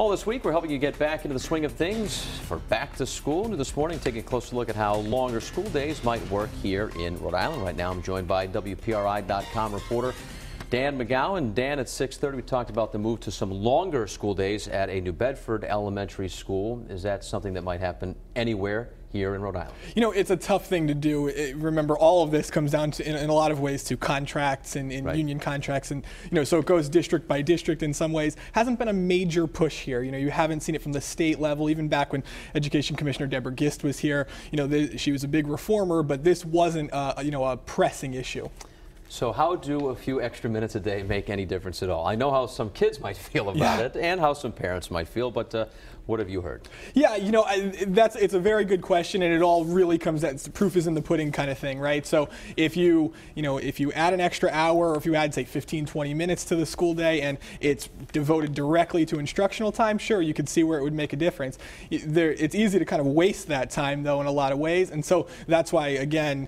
All this week, we're helping you get back into the swing of things for back to school. New this morning, taking a closer look at how longer school days might work here in Rhode Island. Right now, I'm joined by WPRI.com reporter Dan McGowan. Dan, at 6:30, we talked about the move to some longer school days at a New Bedford elementary school. Is that something that might happen anywhere here in Rhode Island? You know, it's a tough thing to do. Remember, all of this comes down to, in a lot of ways, to contracts and Right. union contracts, and so it goes district by district in some ways. Hasn't been a major push here. You haven't seen it from the state level. Even back when Education Commissioner Deborah Gist was here, she was a big reformer, but this wasn't a pressing issue. So how do a few extra minutes a day make any difference at all? I know how some kids might feel about it and how some parents might feel, but what have you heard? Yeah, it's a very good question, and it all really comes down, proof is in the pudding kind of thing, right? So if you add an extra hour, or if you add, say, 15-20 minutes to the school day and it's devoted directly to instructional time, sure, you could see where it would make a difference. It's easy to kind of waste that time, though, in a lot of ways, and so that's why, again,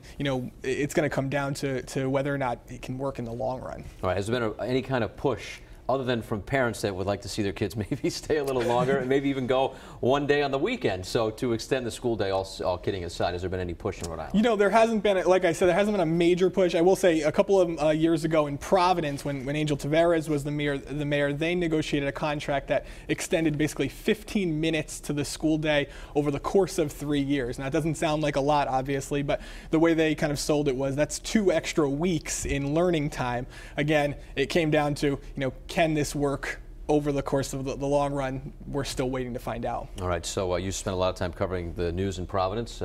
it's going to come down to whether or not it can work in the long run. All right, has there been any kind of push other than from parents that would like to see their kids maybe stay a little longer and maybe even go one day on the weekend, so to extend the school day? All kidding aside, has there been any push in Rhode Island? There hasn't been, like I said, there hasn't been a major push. I will say a couple of years ago in Providence, when Angel Tavares was the mayor, they negotiated a contract that extended basically 15 minutes to the school day over the course of 3 years. Now, it doesn't sound like a lot, obviously, but the way they kind of sold it was that's 2 extra weeks in learning time. Again, it came down to, can this work over the course of the long run? We're still waiting to find out. All right, so you spent a lot of time covering the news in Providence.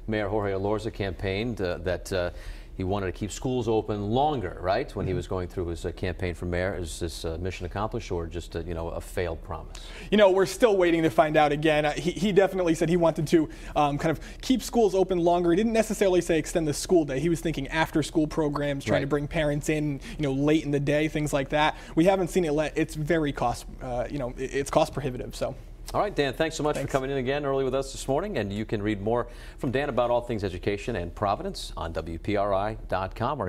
Mayor Jorge Elorza campaigned that he wanted to keep schools open longer, right? When he was going through his campaign for mayor. Is this mission accomplished, or just a failed promise? We're still waiting to find out. Again, he definitely said he wanted to kind of keep schools open longer. He didn't necessarily say extend the school day. He was thinking after school programs, trying to bring parents in, late in the day, things like that. We haven't seen it. It's very it's cost prohibitive. So. All right, Dan, thanks so much for coming in again early with us this morning. And you can read more from Dan about all things education and Providence on WPRI.com.